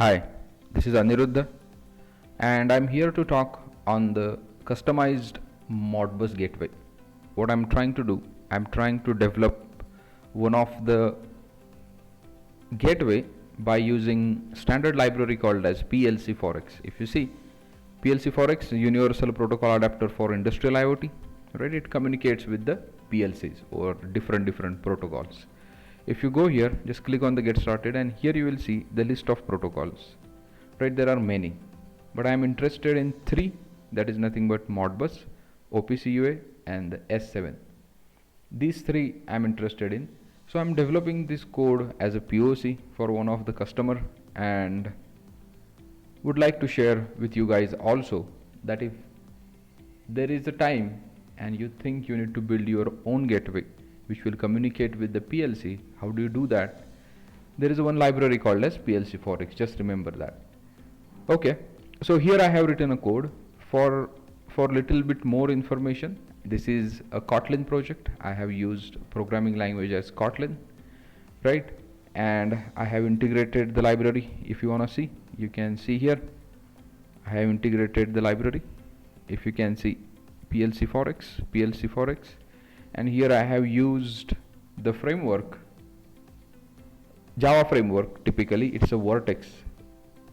Hi, this is Aniruddha and I'm here to talk on the customized Modbus gateway. What I'm trying to do, I'm trying to develop one of the gateway by using standard library called as PLC4X. If you see PLC4X, Universal Protocol Adapter for Industrial IoT, right? It communicates with the PLCs or different protocols. If you go here, just click on the get started and here you will see the list of protocols, right? There are many, but I am interested in three, that is nothing but Modbus, OPC-UA and the S7. These three I am interested in. So I'm developing this code as a POC for one of the customer and would like to share with you guys also that if there is a time and you think you need to build your own gateway which will communicate with the PLC, how do you do that? There is one library called as PLC4X, just remember that. Okay, so here I have written a code for little bit more information. This is a Kotlin project. I have used programming language as Kotlin, right? And I have integrated the library. If you want to see, you can see here I have integrated the library. If you can see PLC4X, and here I have used the framework, Java framework. Typically it's a Vertex.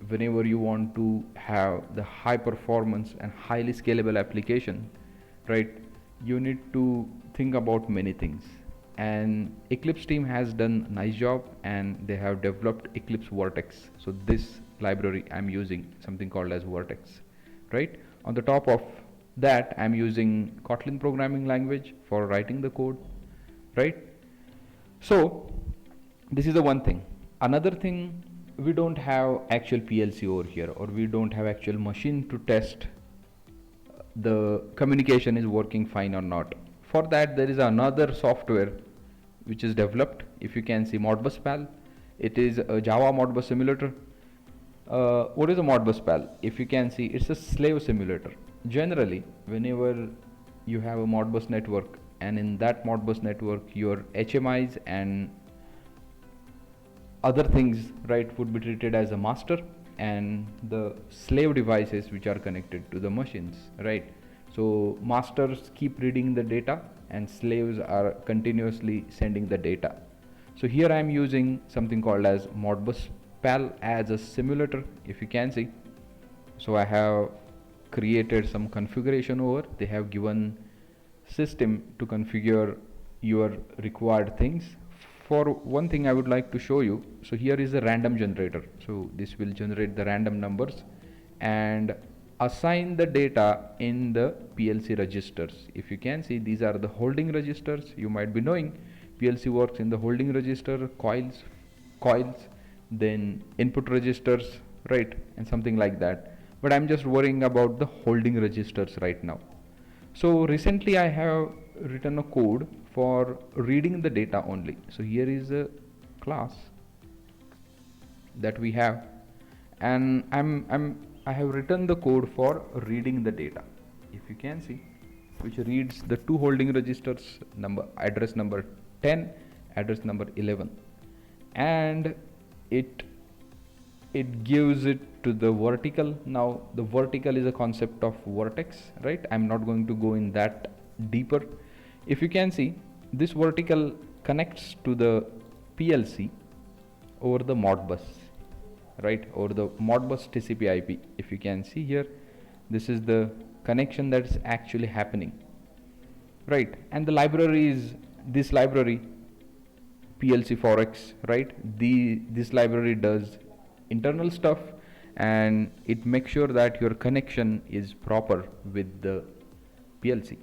Whenever you want to have the high performance and highly scalable application, right, you need to think about many things, and Eclipse team has done a nice job and they have developed Eclipse Vertex. So this library I'm using something called as Vertex, right? On the top of that I'm using Kotlin programming language for writing the code, right? So this is the one thing. Another thing, we don't have actual PLC over here, or we don't have actual machine to test the communication is working fine or not. For that there is another software which is developed. If you can see Modbus PAL, it is a Java Modbus simulator. What is a Modbus PAL? If you can see, it's a slave simulator. Generally whenever you have a Modbus network and in that Modbus network your HMIs and other things, right, would be treated as a master and the slave devices which are connected to the machines, right? So masters keep reading the data and slaves are continuously sending the data. So here I am using something called as Modbus PAL as a simulator. If you can see, so I have created some configuration over. They have given system to configure your required things. For one thing I would like to show you, so here is a random generator. So this will generate the random numbers and assign the data in the PLC registers. If you can see, these are the holding registers. You might be knowing PLC works in the holding register, coils, then input registers, right, and something like that. But I'm just worrying about the holding registers right now. So recently I have written a code for reading the data only. So here is a class that we have, and I have written the code for reading the data. If you can see, which reads the two holding registers, address number 10, address number 11, and it gives it to the vertical. Now the vertical is a concept of Vertex, right? I'm not going to go in that deeper. If you can see, this vertical connects to the PLC over the Modbus, right, over the Modbus TCP IP. If you can see here, this is the connection that is actually happening, right? And the library is this library PLC4X, right? This library does internal stuff and it makes sure that your connection is proper with the PLC,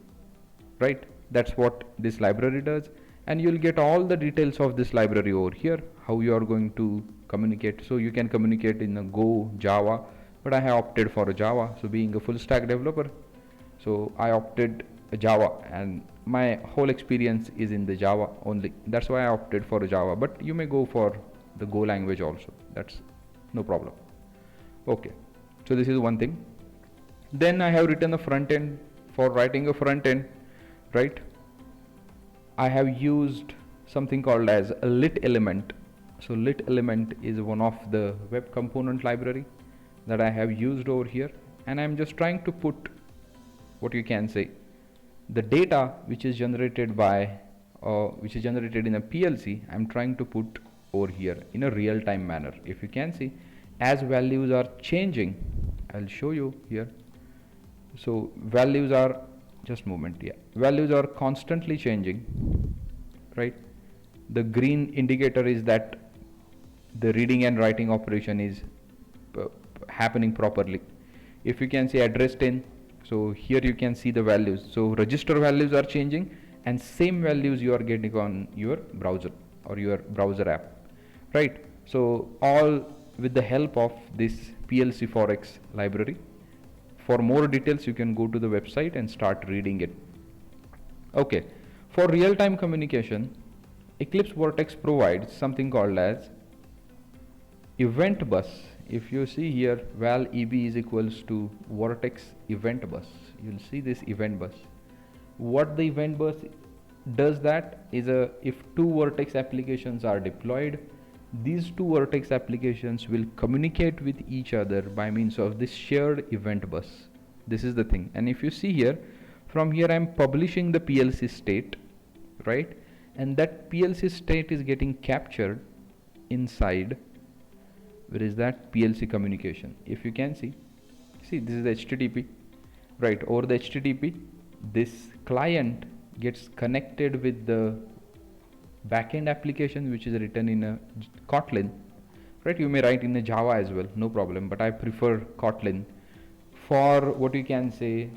right? That's what this library does, and you'll get all the details of this library over here, how you are going to communicate. So you can communicate in a Go, Java, but I have opted for a Java. So being a full stack developer, so I opted a Java and my whole experience is in the Java only. That's why I opted for a Java, but you may go for the Go language also. That's no problem. Okay, so this is one thing. Then I have written a front end. For writing a front end, right, I have used something called as a lit element. So lit element is one of the web component library that I have used over here, and I'm just trying to put what you can say the data which is generated by which is generated in a PLC. I'm trying to put over here in a real-time manner. If you can see, as values are changing, I'll show you here. So values are, just moment, yeah, values are constantly changing, right? The green indicator is that the reading and writing operation is happening properly. If you can see address 10, so here you can see the values. So register values are changing, and same values you are getting on your browser or your browser app, right? So all with the help of this PLC4X library. For more details, you can go to the website and start reading it. Okay, for real-time communication, Eclipse Vertex provides something called as event bus. If you see here, val eb is equals to Vertex event bus. You'll see this event bus. What the event bus does that is if two Vertex applications are deployed, these two Vertex applications will communicate with each other by means of this shared event bus. This is the thing. And if you see here, from here I'm publishing the PLC state, right? And that PLC state is getting captured inside, where is that PLC communication. If you can see this is the HTTP, right? Over the HTTP, this client gets connected with the backend application which is written in a Kotlin, right? You may write in a Java as well, no problem, but I prefer Kotlin for what you can say,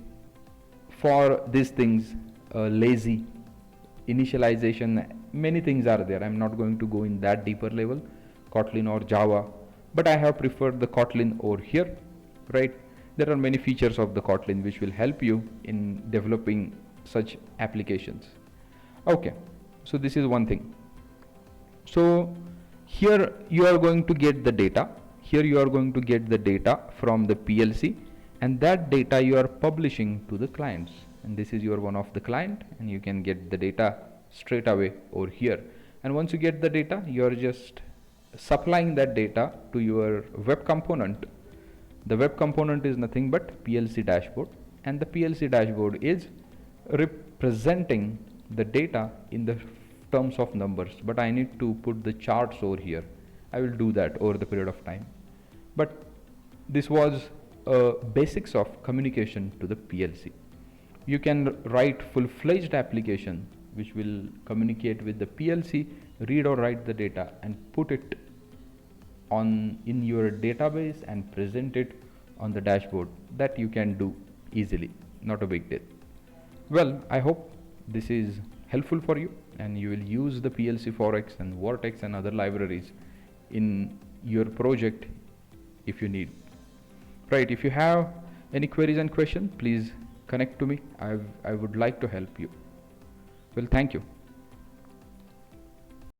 for these things, lazy initialization, many things are there. I'm not going to go in that deeper level, Kotlin or Java, but I have preferred the Kotlin over here, right? There are many features of the Kotlin which will help you in developing such applications. Okay, so this is one thing. So here you are going to get the data. Here you are going to get the data from the PLC, and that data you are publishing to the clients. And this is your one of the client, and you can get the data straight away over here. And once you get the data, you are just supplying that data to your web component. The web component is nothing but PLC dashboard, and the PLC dashboard is representing the data in the terms of numbers, but I need to put the charts over here. I will do that over the period of time. But this was basics of communication to the PLC. You can write full-fledged application which will communicate with the PLC, read or write the data and put it on in your database and present it on the dashboard. That you can do easily, not a big deal. Well, I hope this is helpful for you, and you will use the PLC4X and Vertex and other libraries in your project if you need. Right, if you have any queries and questions, please connect to me. I would like to help you. Well, thank you.